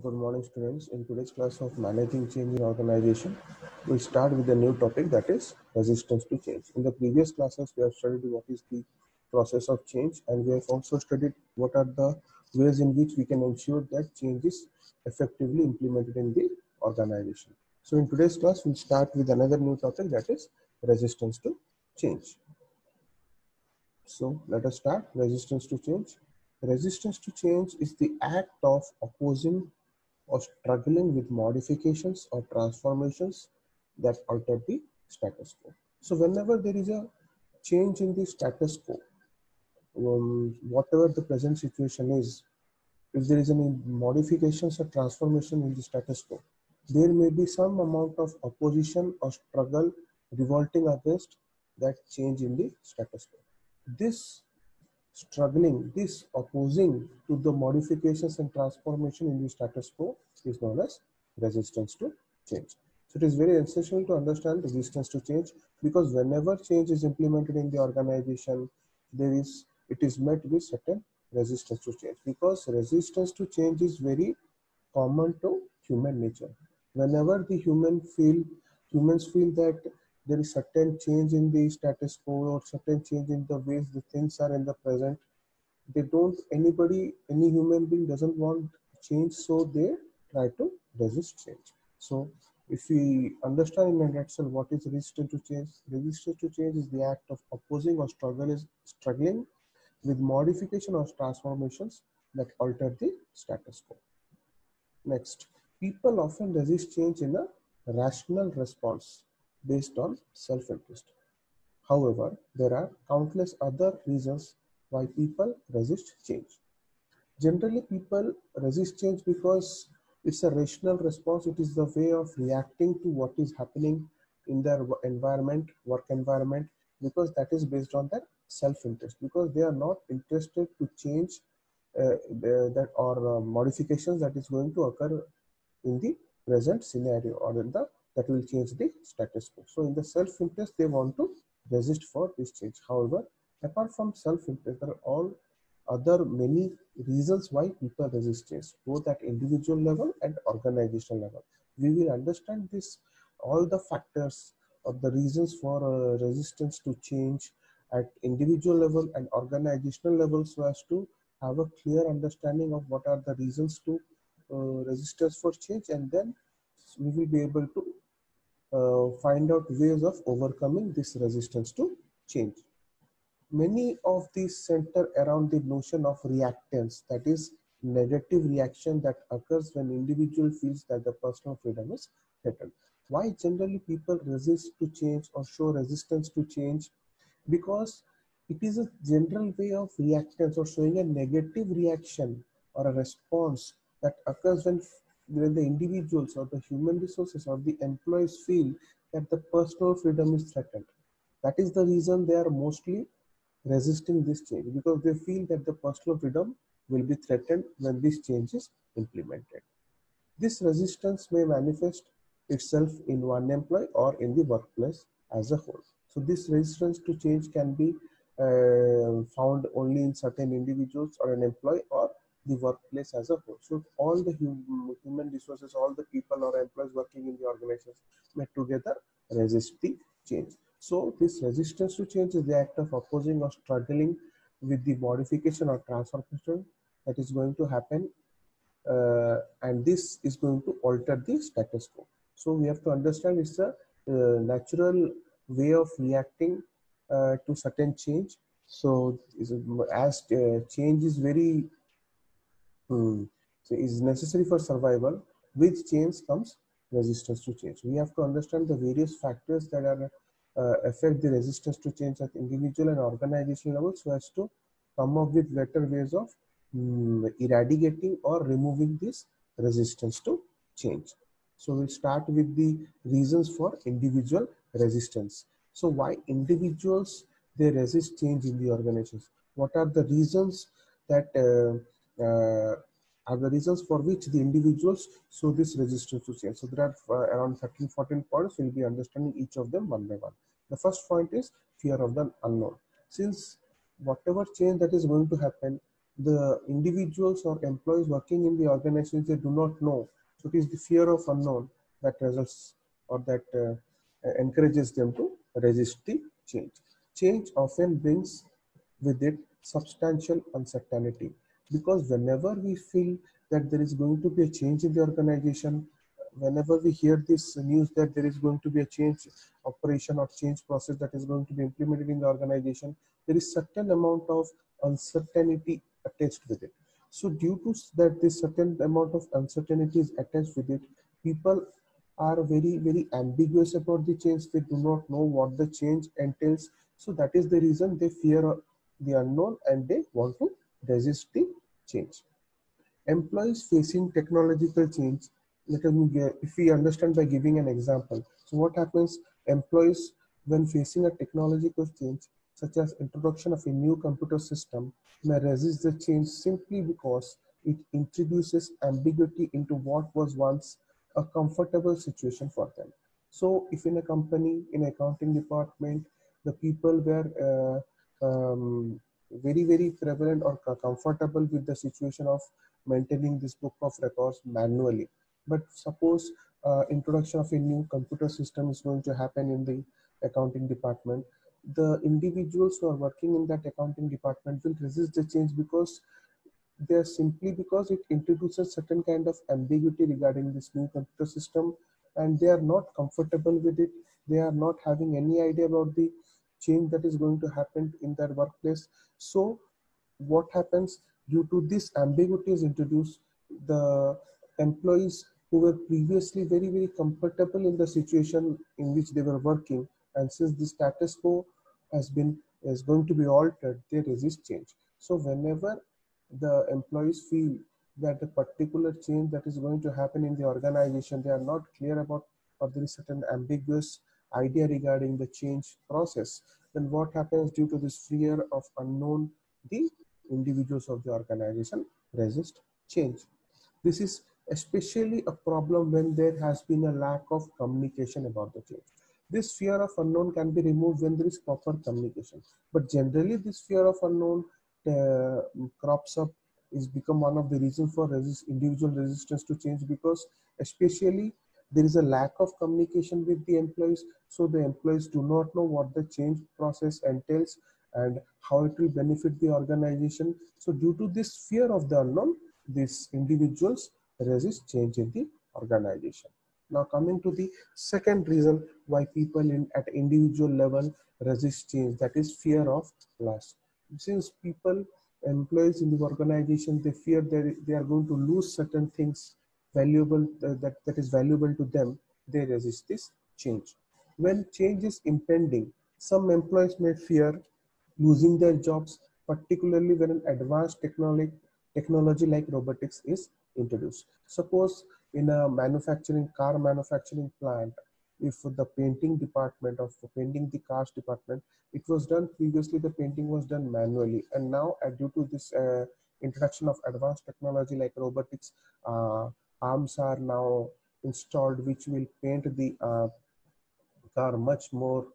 Good morning, students. In today's class of managing change in organization, we start with a new topic, that is resistance to change. In the previous classes, we have studied what is the process of change, and we have also studied what are the ways in which we can ensure that change is effectively implemented in the organization. So in today's class, we'll start with another new topic, that is resistance to change. So let us start. Resistance to change. Resistance to change is the act of opposing or struggling with modifications or transformations that alter the status quo. So whenever there is a change in the status quo, whatever the present situation is, if there is any modifications or transformation in the status quo, there may be some amount of opposition or struggle revolting against that change in the status quo. This struggling, this opposing to the modifications and transformation in the status quo is known as resistance to change. So it is very essential to understand resistance to change, because whenever change is implemented in the organization, it is met with certain resistance to change, because resistance to change is very common to human nature. Whenever the humans feel that there is certain change in the status quo or certain change in the ways the things are in the present, they don't any human being doesn't want change, so they try to resist change. So if we understand in a nutshell what is resistance to change is the act of opposing or struggling with modification or transformations that alter the status quo. Next, people often resist change in a rational response based on self-interest. However, there are countless other reasons why people resist change. Generally, people resist change because it's a rational response. It is the way of reacting to what is happening in their environment, work environment, because that is based on their self-interest, because they are not interested to change that or modifications that is going to occur in the present scenario, or in the that will change the status quo. So in the self-interest, they want to resist for this change. However, apart from self-interest, there are all other many reasons why people resist change, both at individual level and organizational level. We will understand this, all the factors or the reasons for resistance to change at individual level and organizational level, so as to have a clear understanding of what are the reasons to resistance for change, and then we will be able to find out ways of overcoming this resistance to change. Many of these center around the notion of reactance, that is negative reaction that occurs when individual feels that the personal freedom is threatened. Why generally people resist to change or show resistance to change? Because it is a general way of reactance or showing a negative reaction or a response that occurs when the individuals or the human resources or the employees feel that the personal freedom is threatened. That is the reason they are mostly resisting this change, because they feel that the personal freedom will be threatened when this change is implemented. This resistance may manifest itself in one employee or in the workplace as a whole. So this resistance to change can be found only in certain individuals or an employee or the workplace as a whole. So all the human resources, all the people or employees working in the organization may together resist the change. So this resistance to change is the act of opposing or struggling with the modification or transformation that is going to happen, and this is going to alter the status quo. So we have to understand it's a natural way of reacting to certain change. So as change is very so is necessary for survival, with change comes resistance to change. We have to understand the various factors that are affect the resistance to change at individual and organizational level, so as to come up with better ways of eradicating or removing this resistance to change. So we'll start with the reasons for individual resistance. So why individuals they resist change in the organizations? What are the reasons that are the reasons for which the individuals show this resistance to change? So there are around 13-14 points. We'll be understanding each of them one by one. The first point is fear of the unknown. Since whatever change that is going to happen, the individuals or employees working in the organizations, they do not know. So it is the fear of unknown that results or that encourages them to resist the change. Change often brings with it substantial uncertainty, because whenever we feel that there is going to be a change in the organization, whenever we hear this news that there is going to be a change operation or change process that is going to be implemented in the organization, there is certain amount of uncertainty attached with it. So due to that, this certain amount of uncertainty is attached with it, people are very ambiguous about the change. They do not know what the change entails. So that is the reason they fear the unknown and they want to resist the change. Employees facing technological change, if we understand by giving an example. So what happens, employees when facing a technological change such as introduction of a new computer system may resist the change simply because it introduces ambiguity into what was once a comfortable situation for them. So if in a company, in accounting department, the people were very prevalent or comfortable with the situation of maintaining this book of records manually. But suppose introduction of a new computer system is going to happen in the accounting department, the individuals who are working in that accounting department will resist the change, because they are simply because it introduces certain kind of ambiguity regarding this new computer system, and they are not comfortable with it. They are not having any idea about the change that is going to happen in their workplace. So what happens, due to this ambiguity is introduced, the employees who were previously very comfortable in the situation in which they were working, and since the status quo is going to be altered, they resist change. So whenever the employees feel that a particular change that is going to happen in the organization, they are not clear about, or there is certain ambiguous idea regarding the change process, then what happens, due to this fear of unknown, the individuals of the organization resist change. This is especially a problem when there has been a lack of communication about the change. This fear of unknown can be removed when there is proper communication. But generally, this fear of unknown uh, crops up, is become one of the reasons for individual resistance to change, because especially there is a lack of communication with the employees. So the employees do not know what the change process entails and how it will benefit the organization. So due to this fear of the unknown, these individuals resist change in the organization. Now coming to the second reason why people at individual level resist change, that is fear of loss. Since people, employees in the organization, they fear that they are going to lose certain things valuable, that is valuable to them, they resist this change. When change is impending, some employees may fear losing their jobs, particularly when an advanced technology like robotics is introduced. Suppose in a car manufacturing plant, if the painting department of painting the cars department, it was done previously, the painting was done manually, and now due to this introduction of advanced technology like robotics, arms are now installed which will paint the car much more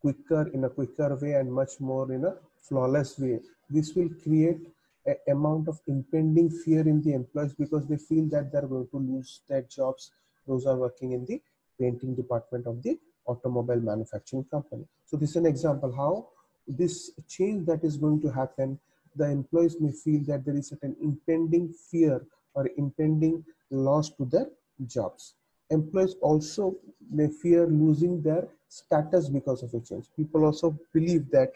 quicker, in a quicker way, and much more in a flawless way. This will create an amount of impending fear in the employees, because they feel that they're going to lose their jobs, those are working in the painting department of the automobile manufacturing company. So this is an example how this change that is going to happen, the employees may feel that there is certain impending fear or impending loss to their jobs. Employees also may fear losing their status because of a change. People also believe that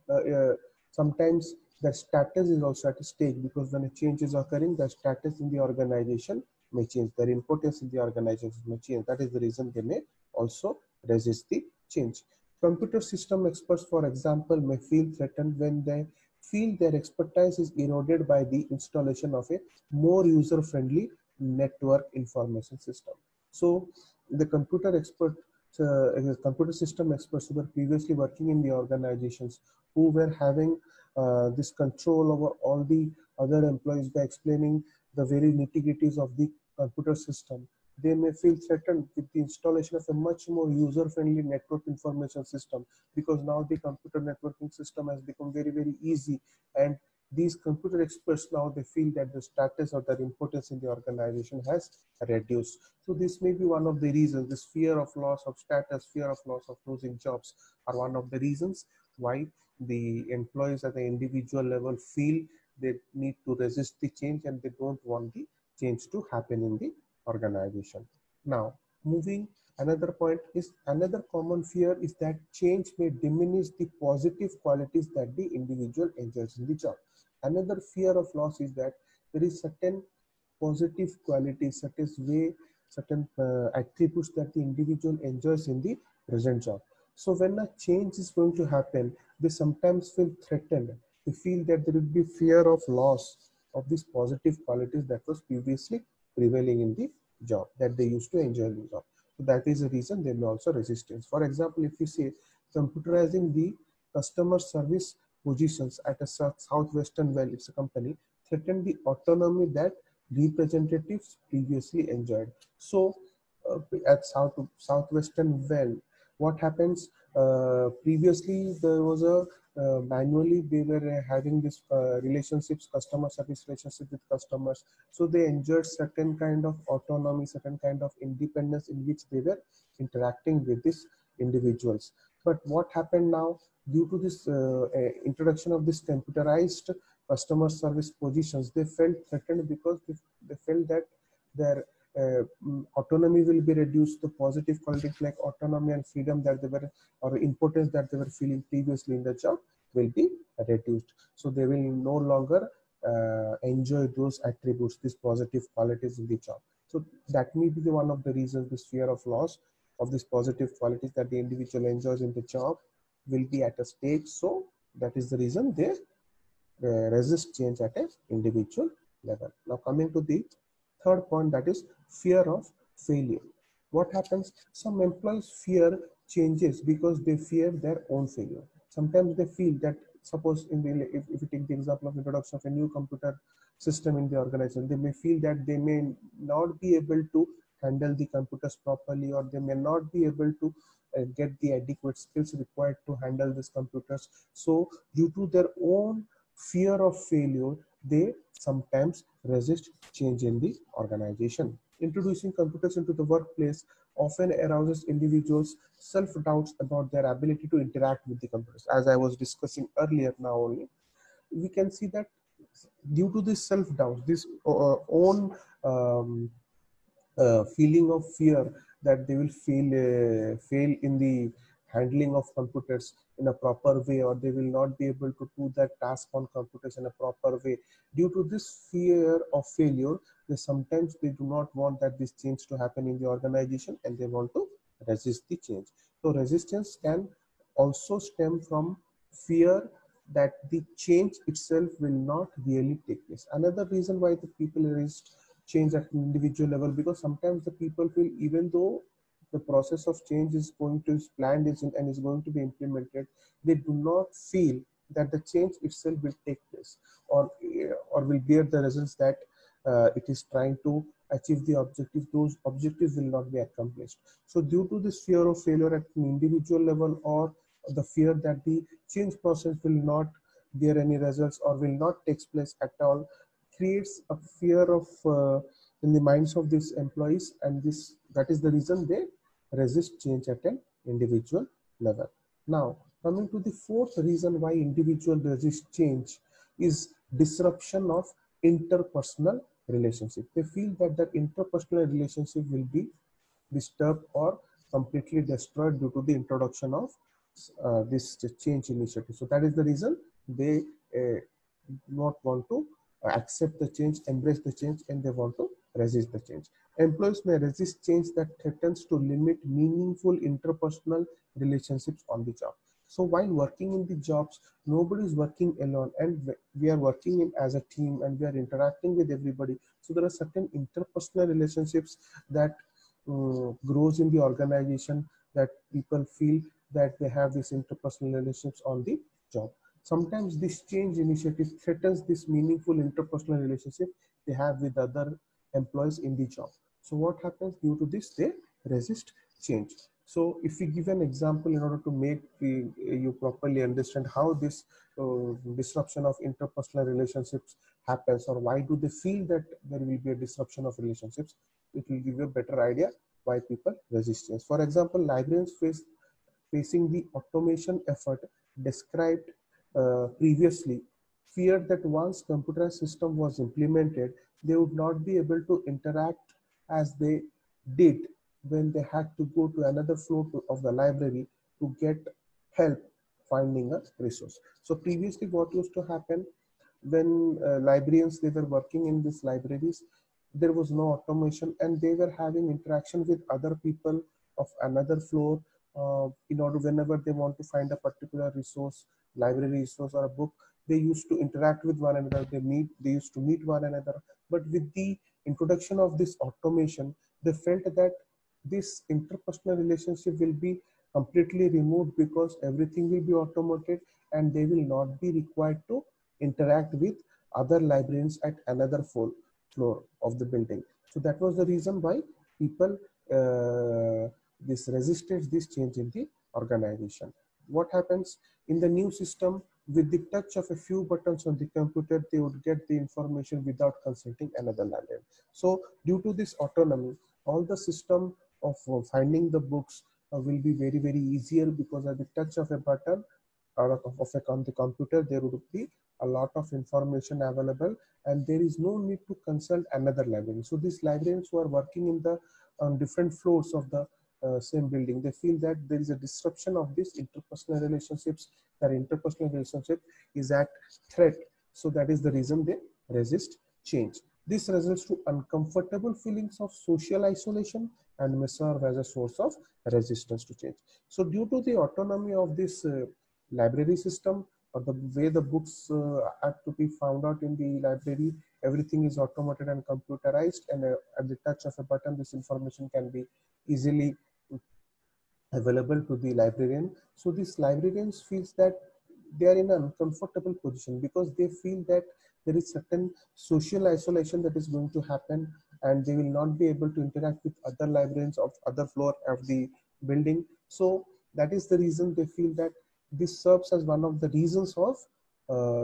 uh, uh, sometimes their status is also at stake, because when a change is occurring, their status in the organization may change, their importance in the organization may change. That is the reason they may also resist the change. Computer system experts, for example, may feel threatened when they feel their expertise is eroded by the installation of a more user-friendly network information system. So the computer system experts who were previously working in the organizations, who were having this control over all the other employees by explaining the very nitty-gritties of the computer system, they may feel threatened with the installation of a much more user-friendly network information system, because now the computer networking system has become very easy, and these computer experts now they feel that the status or their importance in the organization has reduced. So this may be one of the reasons. This fear of loss of status, fear of loss of losing jobs are one of the reasons why the employees at the individual level feel they need to resist the change and they don't want the change to happen in the organization. Now, moving another point is another common fear is that change may diminish the positive qualities that the individual enjoys in the job. Another fear of loss is that there is certain positive qualities, certain attributes that the individual enjoys in the present job. So when a change is going to happen, they sometimes feel threatened. They feel that there will be fear of loss of these positive qualities that was previously prevailing in the job that they used to enjoy in the job. So that is the reason they may also resistance. For example, if you say computerizing the customer service positions at a Southwestern Well, it's a company, threaten the autonomy that representatives previously enjoyed. So at Southwestern Well, what happens? Previously, there was a manually they were having this relationships, customer service relationship with customers. So they enjoyed certain kind of autonomy, certain kind of independence in which they were interacting with these individuals. But what happened now due to this introduction of this computerized customer service positions, they felt threatened because they felt that their autonomy will be reduced. The positive qualities like autonomy and freedom that they were or importance that they were feeling previously in the job will be reduced. So they will no longer enjoy those attributes, these positive qualities in the job. So that may be one of the reasons this fear of loss of these positive qualities that the individual enjoys in the job will be at a stake. So that is the reason they resist change at an individual level. Now coming to the third point, that is fear of failure. What happens? Some employees fear changes because they fear their own failure. Sometimes they feel that, suppose if you take the example of introduction of a new computer system in the organization, they may feel that they may not be able to handle the computers properly, or they may not be able to get the adequate skills required to handle these computers. So due to their own fear of failure, they sometimes resist change in the organization. Introducing computers into the workplace often arouses individuals' self-doubts about their ability to interact with the computers. As I was discussing earlier now only, we can see that due to this self-doubt, this own feeling of fear that they will fail in the handling of computers in a proper way, or they will not be able to do that task on computers in a proper way. Due to this fear of failure, they sometimes they do not want that this change to happen in the organization, and they want to resist the change. So resistance can also stem from fear that the change itself will not really take place. Another reason why the people resist change at an individual level, because sometimes the people feel even though the process of change is going to is planned and is going to be implemented, they do not feel that the change itself will take place, or will bear the results that it is trying to achieve the objective. Those objectives will not be accomplished. So due to this fear of failure at an individual level, or the fear that the change process will not bear any results or will not take place at all, creates a fear of in the minds of these employees, and this that is the reason they resist change at an individual level. Now coming to the fourth reason why individual resist change is disruption of interpersonal relationship. They feel that their interpersonal relationship will be disturbed or completely destroyed due to the introduction of this change initiative. So that is the reason they do not want to accept the change, embrace the change, and they want to resist the change. Employees may resist change that threatens to limit meaningful interpersonal relationships on the job. So while working in the jobs, nobody is working alone, and we are working in as a team, and we are interacting with everybody. So there are certain interpersonal relationships that grows in the organization, that people feel that they have these interpersonal relationships on the job. Sometimes this change initiative threatens this meaningful interpersonal relationship they have with other employees in the job. So what happens due to this? They resist change. So if we give an example in order to make you properly understand how this disruption of interpersonal relationships happens, or why do they feel that there will be a disruption of relationships, it will give you a better idea why people resist change. For example, librarians facing the automation effort described previously feared that once computer system was implemented, they would not be able to interact as they did when they had to go to another floor of the library to get help finding a resource. So previously what used to happen when librarians, they were working in these libraries, there was no automation and they were having interaction with other people of another floor in order whenever they want to find a particular resource, library resource or a book, they used to interact with one another, they used to meet one another. But with the introduction of this automation, they felt that this interpersonal relationship will be completely removed because everything will be automated and they will not be required to interact with other librarians at another floor of the building. So that was the reason why people this resisted this change in the organization. What happens in the new system? With the touch of a few buttons on the computer, they would get the information without consulting another librarian. So due to this autonomy, all the system of finding the books will be very easier, because at the touch of a button or on the computer, there would be a lot of information available and there is no need to consult another librarian. So these librarians who are working in the on different floors of the same building, they feel that there is a disruption of these interpersonal relationships. Their interpersonal relationship is at threat. So that is the reason they resist change. This results to uncomfortable feelings of social isolation and may serve as a source of resistance to change. So due to the autonomy of this library system, or the way the books have to be found out in the library, everything is automated and computerized, and at the touch of a button this information can be easily available to the librarian. So these librarians feels that they are in an uncomfortable position because they feel that there is certain social isolation that is going to happen and they will not be able to interact with other librarians of other floor of the building. So that is the reason they feel that this serves as one of the reasons of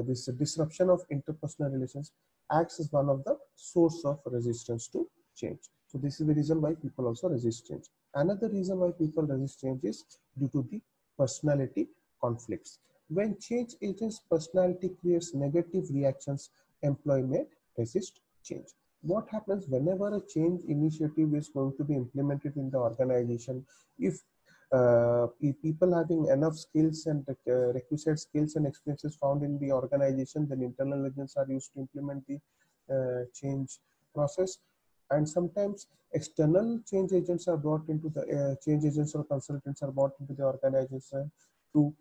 this disruption of interpersonal relations, acts as one of the source of resistance to change. So this is the reason why people also resist change. Another reason why people resist change is due to the personality conflicts. When change agents' personality creates negative reactions, employee may resist change. What happens whenever a change initiative is going to be implemented in the organization? If people having enough skills and requisite skills and experiences found in the organization, then internal agents are used to implement the change process. And sometimes external change agents are brought into the change agents or consultants are brought into the organization to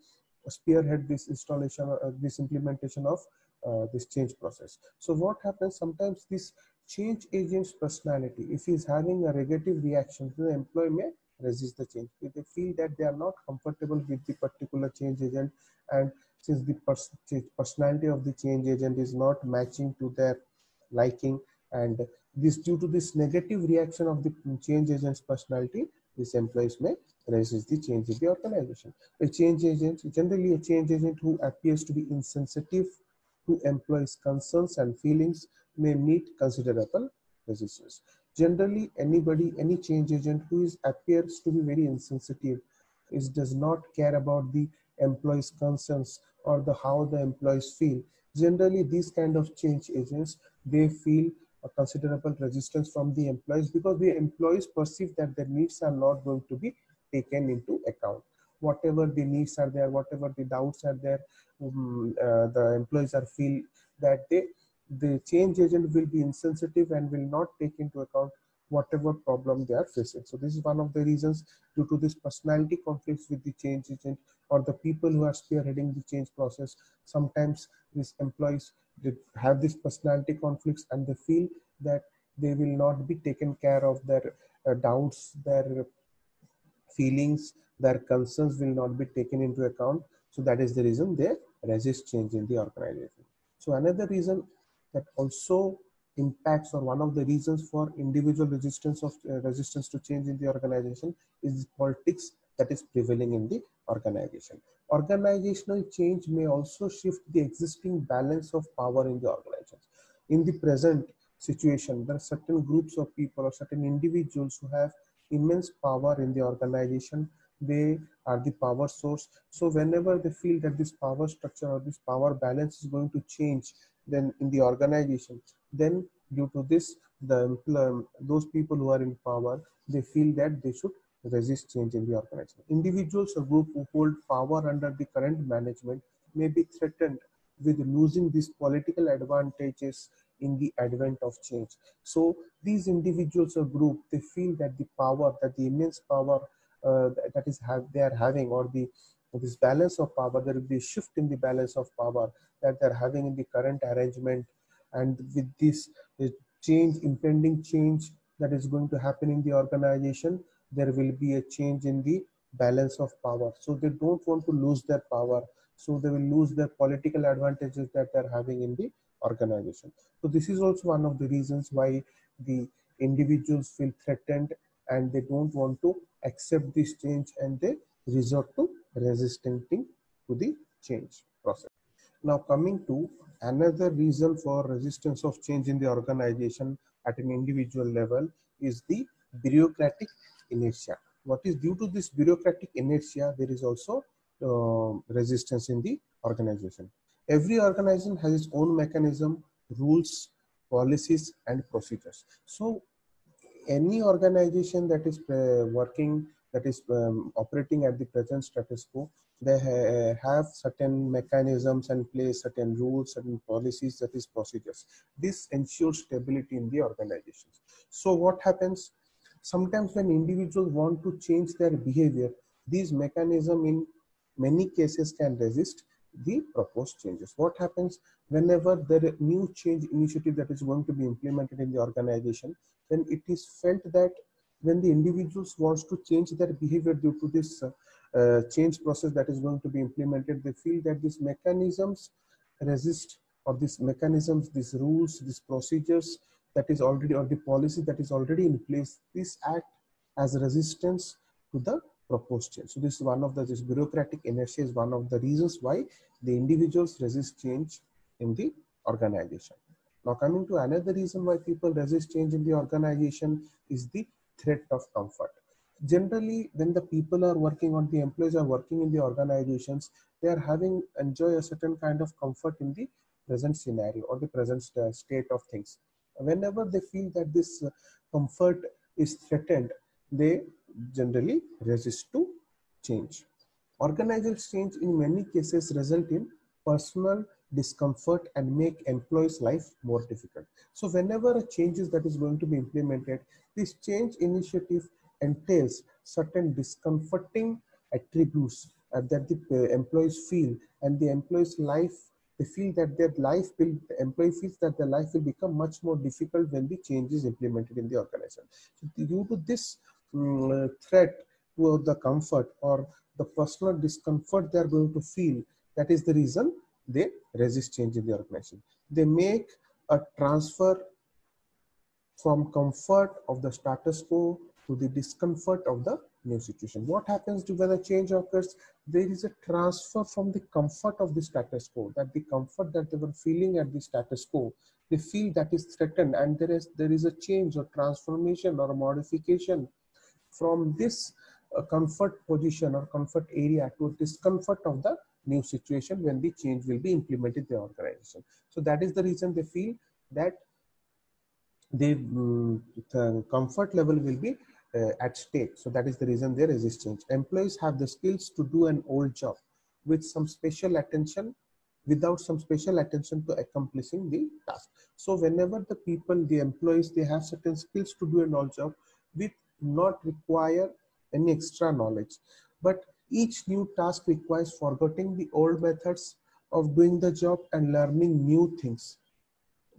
spearhead this installation or this implementation of this change process. So what happens sometimes, this change agent's personality, if he is having a negative reaction, the employee may resist the change. If they feel that they are not comfortable with the particular change agent, and since the personality of the change agent is not matching to their liking, and this due to this negative reaction of the change agent's personality, these employees may resist the change in the organization. A change agent, generally a change agent who appears to be insensitive to employees' concerns and feelings, may meet considerable resistance. Generally, any change agent who appears to be very insensitive, does not care about the employees' concerns or how the employees feel. Generally, these kind of change agents, they feel a considerable resistance from the employees, because the employees perceive that their needs are not going to be taken into account. Whatever the needs are there, whatever the doubts are there, the employees are feel that the change agent will be insensitive and will not take into account whatever problem they are facing. So this is one of the reasons, due to this personality conflicts with the change agent or the people who are spearheading the change process. Sometimes these employees, they have this personality conflicts and they feel that they will not be taken care of, their doubts, their feelings, their concerns will not be taken into account. So that is the reason they resist change in the organization. So another reason that also impacts or one of the reasons for individual resistance to change in the organization is politics that is prevailing in the organization. Organizational change may also shift the existing balance of power in the organization. In the present situation, there are certain groups of people or certain individuals who have immense power in the organization. They are the power source. So whenever they feel that this power structure or this power balance is going to change then in the organization, then due to this, those people who are in power, they feel that they should resist change in the organization. Individuals or group who hold power under the current management may be threatened with losing these political advantages in the advent of change. So these individuals or group, they feel that the power, that the immense power they are having, or this balance of power, there will be a shift in the balance of power that they're having in the current arrangement, and with this impending change that is going to happen in the organization, there will be a change in the balance of power. So they don't want to lose their power, so they will lose their political advantages that they're having in the organization. So this is also one of the reasons why the individuals feel threatened and they don't want to accept this change, and they resort to resisting to the change process. Now coming to another reason for resistance of change in the organization at an individual level is the bureaucratic inertia. What is due to this bureaucratic inertia, there is also resistance in the organization. Every organization has its own mechanism, rules, policies, and procedures. So any organization that is working, that is operating at the present status quo, they have certain mechanisms and place certain rules, certain policies, that is procedures. This ensures stability in the organizations. So what happens sometimes when individuals want to change their behavior, these mechanisms in many cases can resist the proposed changes. What happens whenever there is new change initiative that is going to be implemented in the organization, then it is felt that when the individuals wants to change their behavior due to this change process that is going to be implemented, they feel that these mechanisms resist, or these mechanisms, these rules, these procedures that is already, or the policy that is already in place, this act as resistance to the proposed change. So this is one of the, this bureaucratic inertia is one of the reasons why the individuals resist change in the organization. Now coming to another reason why people resist change in the organization is the threat of comfort. Generally, when the people are working, or the employees are working in the organizations, they are enjoy a certain kind of comfort in the present scenario or the present state of things. Whenever they feel that this comfort is threatened, they generally resist to change. Organizational change in many cases result in personal discomfort and make employees' life more difficult. So whenever a change that is going to be implemented, this change initiative entails certain discomforting attributes that the employees feel, and the employees' life, they feel that their life will, the employee feels that their life will become much more difficult when the change is implemented in the organization. So due to this threat to the comfort or the personal discomfort they are going to feel, that is the reason they resist change in the organization. They make a transfer from comfort of the status quo to the discomfort of the new situation. What happens when a change occurs? There is a transfer from the comfort of the status quo, that the comfort that they were feeling at the status quo, they feel that is threatened, and there is a change or transformation or a modification from this comfort position or comfort area to a discomfort of the new situation when the change will be implemented in the organization. So that is the reason they feel that the comfort level will be at stake. So that is the reason they resist change. Employees have the skills to do an old job with some special attention, without some special attention to accomplishing the task. So whenever the people, the employees, they have certain skills to do an old job with not require any extra knowledge, but each new task requires forgetting the old methods of doing the job and learning new things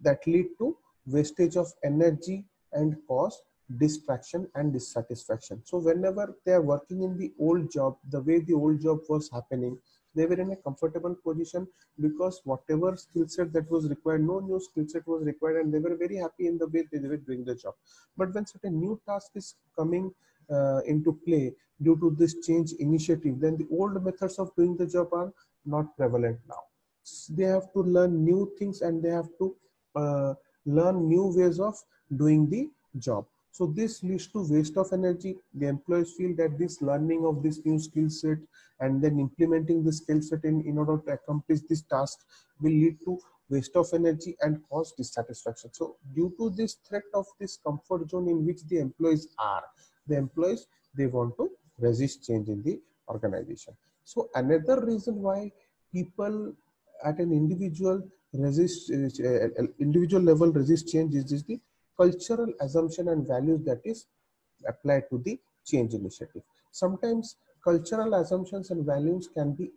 that lead to wastage of energy and cause distraction and dissatisfaction. So whenever they are working in the old job, the way the old job was happening, They were in a comfortable position because whatever skill set that was required, no new skill set was required, and they were very happy in the way they were doing the job. But when certain new task is coming into play due to this change initiative, then the old methods of doing the job are not prevalent now. They have to learn new things, and they have to learn new ways of doing the job. So this leads to waste of energy. The employees feel that this learning of this new skill set and then implementing the skill set in order to accomplish this task will lead to waste of energy and cause dissatisfaction. So due to this threat of this comfort zone in which the employees are, the employees, they want to resist change in the organization. So another reason why people at an individual level resist change is the cultural assumption and values that is applied to the change initiative. Sometimes cultural assumptions and values can be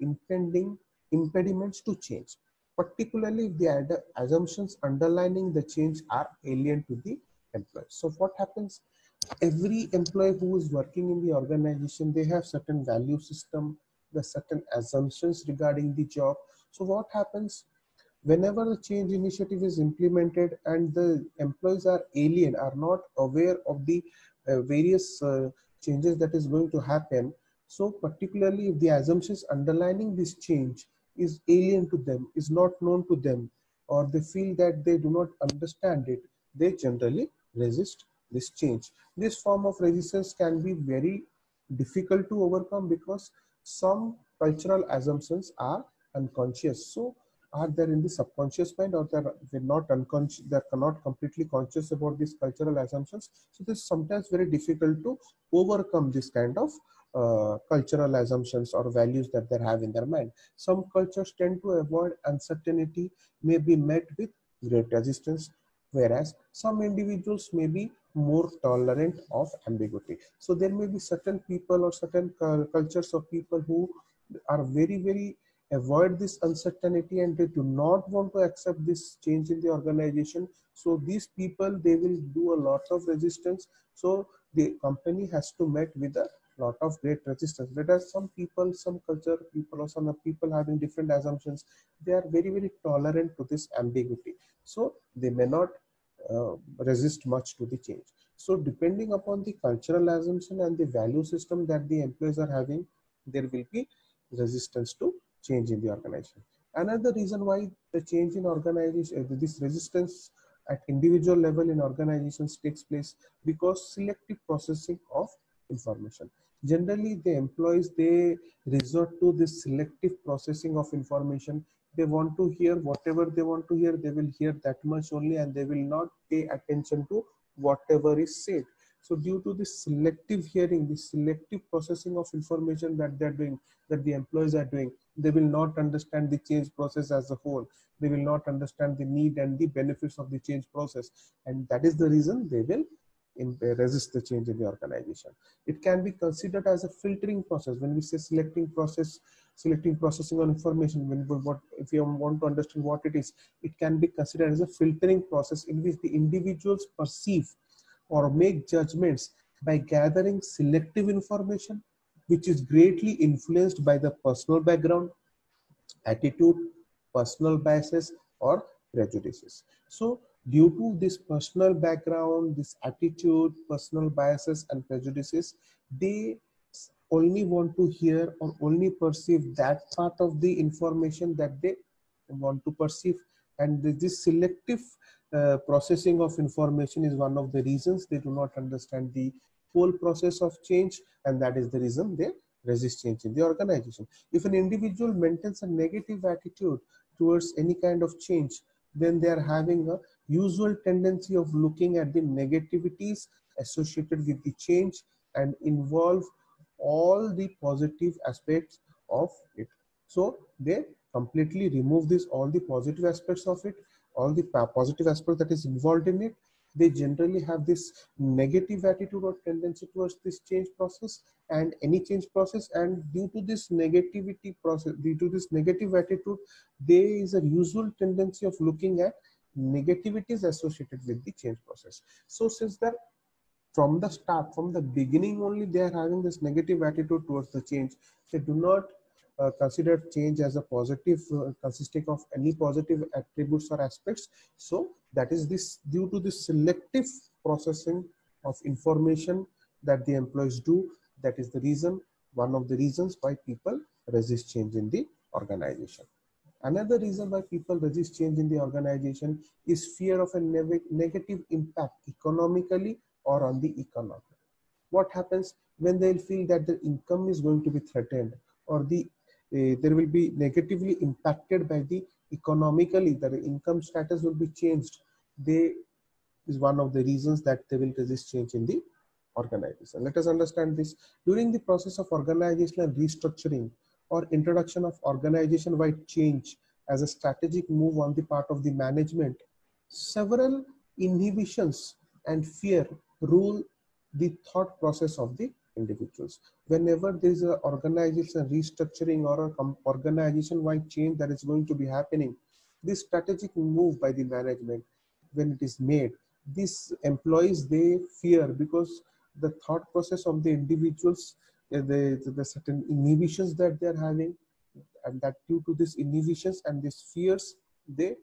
impediments to change, particularly if the assumptions underlining the change are alien to the employee. So what happens? Every employee who is working in the organization, they have certain value system, the certain assumptions regarding the job. So what happens whenever the change initiative is implemented and the employees are alien, are not aware of the various changes that is going to happen? So particularly if the assumptions underlining this change is alien to them, is not known to them, or they feel that they do not understand it, they generally resist this change. This form of resistance can be very difficult to overcome because some cultural assumptions are unconscious. So are there in the subconscious mind, or they're not unconscious, they're not completely conscious about these cultural assumptions. So this is sometimes very difficult to overcome this kind of cultural assumptions or values that they have in their mind. Some cultures tend to avoid uncertainty, may be met with great resistance, whereas some individuals may be more tolerant of ambiguity. So there may be certain people or certain cultures of people who are very avoid this uncertainty, and they do not want to accept this change in the organization. So these people, they will do a lot of resistance. So the company has to meet with a lot of great resistance. Whereas some people, some culture people, or some people having different assumptions, they are very tolerant to this ambiguity. So they may not resist much to the change. So depending upon the cultural assumption and the value system that the employees are having, there will be resistance to change in the organization. Another reason why the change in organization, this resistance at individual level in organizations takes place because selective processing of information. Generally, the employees, they resort to this selective processing of information. They want to hear whatever they want to hear, they will hear that much only, and they will not pay attention to whatever is said. So due to this selective hearing, this selective processing of information that they're doing, that the employees are doing, they will not understand the change process as a whole. They will not understand the need and the benefits of the change process, and that is the reason they will resist the change in the organization. It can be considered as a filtering process. When we say selecting processing on information, if you want to understand what it can be considered as a filtering process in which the individuals perceive or make judgments by gathering selective information, which is greatly influenced by the personal background, attitude, personal biases, or prejudices. So due to this personal background, this attitude, personal biases, and prejudices, they only want to hear or only perceive that part of the information that they want to perceive. And this selective processing of information is one of the reasons they do not understand the whole process of change, and that is the reason they resist change in the organization. If an individual maintains a negative attitude towards any kind of change, then they are having a usual tendency of looking at the negativities associated with the change and involve all the positive aspects of it. So they completely remove this, all the positive aspects of it, all the positive aspect that is involved in it. They generally have this negative attitude or tendency towards this change process and any change process. And due to this negativity process, due to this negative attitude, there is a usual tendency of looking at negativities associated with the change process. So since that from the start, from the beginning only, they are having this negative attitude towards the change, they do not consider change as a positive, consisting of any positive attributes or aspects. So that is this due to the selective processing of information that the employees do. That is the reason, one of the reasons why people resist change in the organization. Another reason why people resist change in the organization is fear of a negative impact economically or on the economy. What happens when they feel that their income is going to be threatened, or there will be negatively impacted by the economically, their income status will be changed. They is one of the reasons that they will resist change in the organization. Let us understand this. During the process of organizational restructuring or introduction of organization-wide change as a strategic move on the part of the management, several inhibitions and fear rule the thought process of the individuals. Whenever there is an organization restructuring or an organization-wide change that is going to be happening, this strategic move by the management, when it is made, these employees, they fear, because the thought process of the individuals, the certain inhibitions that they are having, and that due to these inhibitions and these fears, they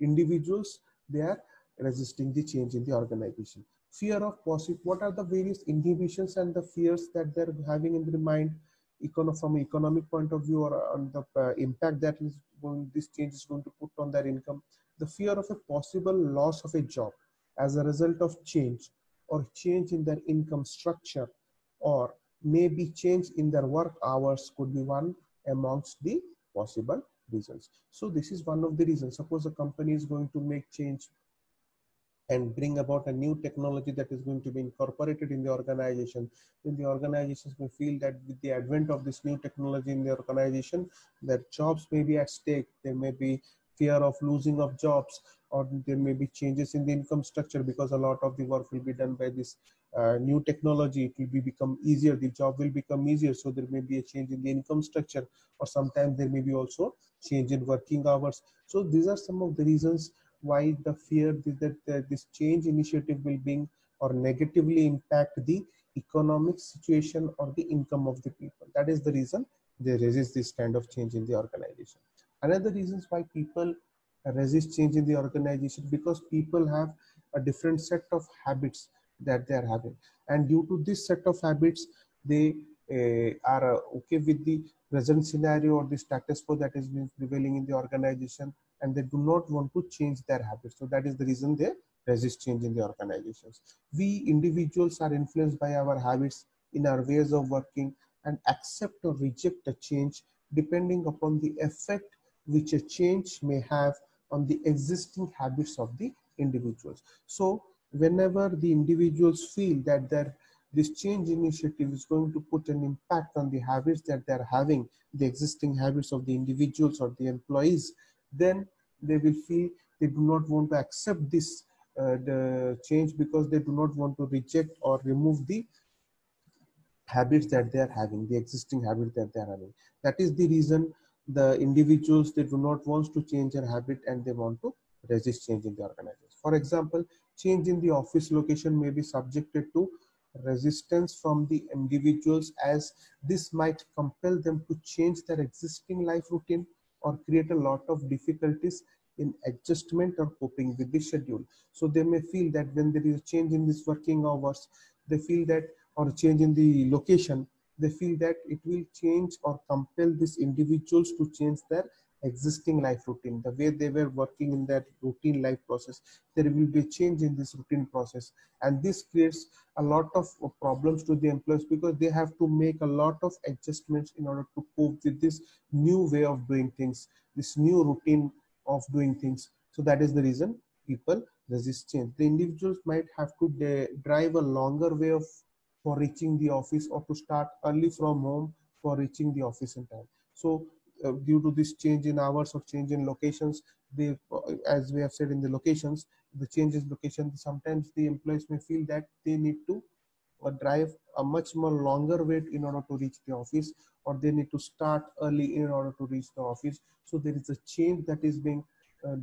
individuals, they are resisting the change in the organization. Fear of possible, what are the various inhibitions and the fears that they're having in their mind, from an economic point of view, or on the impact that is going, this change is going to put on their income. The fear of a possible loss of a job as a result of change, or change in their income structure, or maybe change in their work hours could be one amongst the possible reasons. So this is one of the reasons. Suppose a company is going to make change and bring about a new technology that is going to be incorporated in the organization, then the organizations may feel that with the advent of this new technology in the organization, their jobs may be at stake. There may be fear of losing of jobs, or there may be changes in the income structure, because a lot of the work will be done by this new technology. It will become easier, the job will become easier, so there may be a change in the income structure, or sometimes there may be also change in working hours. So these are some of the reasons why the fear that this change initiative will bring or negatively impact the economic situation or the income of the people. That is the reason they resist this kind of change in the organization. Another reasons why people resist change in the organization, because people have a different set of habits that they are having, and due to this set of habits, they are okay with the present scenario or the status quo that is prevailing in the organization, and they do not want to change their habits. So that is the reason they resist change in the organizations. We individuals are influenced by our habits in our ways of working, and accept or reject a change depending upon the effect which a change may have on the existing habits of the individuals. So whenever the individuals feel that this change initiative is going to put an impact on the habits that they're having, the existing habits of the individuals or the employees, then they will feel they do not want to accept this the change, because they do not want to reject or remove the habits that they are having, the existing habits that they are having. That is the reason the individuals, they do not want to change their habit, and they want to resist change in the organization. For example, change in the office location may be subjected to resistance from the individuals, as this might compel them to change their existing life routine, or create a lot of difficulties in adjustment or coping with the schedule. So they may feel that when there is a change in this working hours, they feel that, or change in the location, they feel that it will change or compel these individuals to change their existing life routine, the way they were working in that routine life process. There will be a change in this routine process, and this creates a lot of problems to the employees, because they have to make a lot of adjustments in order to cope with this new way of doing things, this new routine of doing things. So that is the reason people resist change. The individuals might have to drive a longer way of for reaching the office, or to start early from home for reaching the office in time. So due to this change in hours or change in locations, they, as we have said in the locations, the change in location, sometimes the employees may feel that they need to drive a much more longer way in order to reach the office, or they need to start early in order to reach the office. So there is a change that is being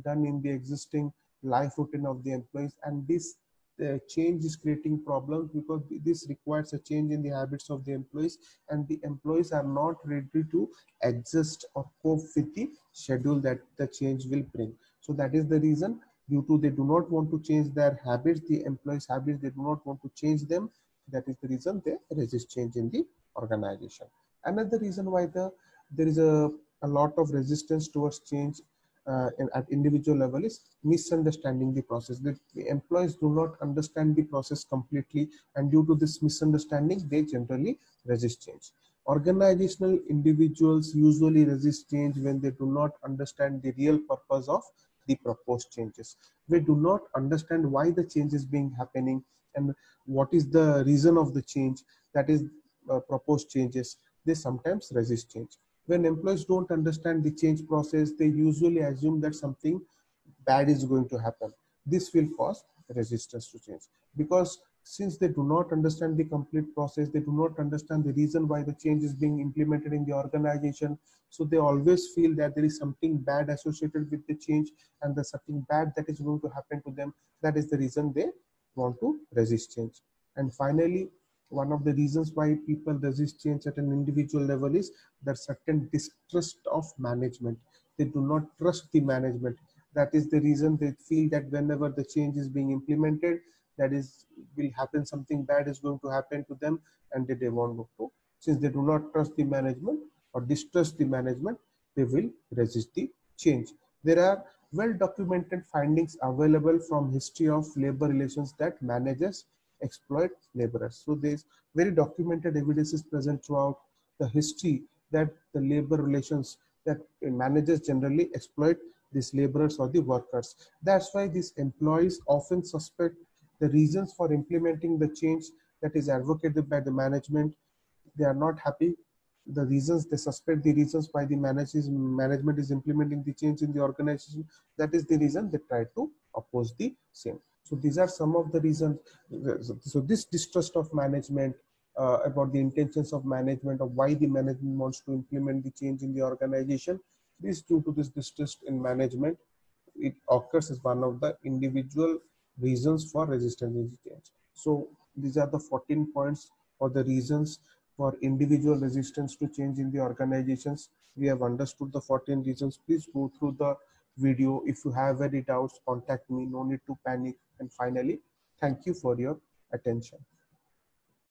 done in the existing life routine of the employees, and this the change is creating problems because this requires a change in the habits of the employees, and the employees are not ready to adjust or cope with the schedule that the change will bring. So that is the reason, due to they do not want to change their habits, the employees habits, they do not want to change them. That is the reason they resist change in the organization. Another reason why there is a lot of resistance towards change at individual level is misunderstanding the process. The employees do not understand the process completely, and due to this misunderstanding, they generally resist change. Organizational individuals usually resist change when they do not understand the real purpose of the proposed changes. They do not understand why the change is being happening and what is the reason of the change that is proposed changes. They sometimes resist change. When employees don't understand the change process, they usually assume that something bad is going to happen. This will cause resistance to change, because since they do not understand the complete process, they do not understand the reason why the change is being implemented in the organization. So they always feel that there is something bad associated with the change, and there's something bad that is going to happen to them. That is the reason they want to resist change. And finally, one of the reasons why people resist change at an individual level is that certain distrust of management. They do not trust the management. That is the reason they feel that whenever the change is being implemented, that is will happen, something bad is going to happen to them, and they want to, since they do not trust the management or distrust the management, they will resist the change. There are well documented findings available from history of labor relations that managers exploit laborers. So there's very documented evidence is present throughout the history that the labor relations, that managers generally exploit these laborers or the workers. That's why these employees often suspect the reasons for implementing the change that is advocated by the management. They are not happy. The reasons, they suspect the reasons why the management is implementing the change in the organization. That is the reason they try to oppose the same. So these are some of the reasons. So this distrust of management, about the intentions of management, of why the management wants to implement the change in the organization, this due to this distrust in management, it occurs as one of the individual reasons for resistance to change. So these are the 14 points or the reasons for individual resistance to change in the organizations. We have understood the 14 reasons. Please go through the video. If you have any doubts, contact me. No need to panic. And finally, thank you for your attention.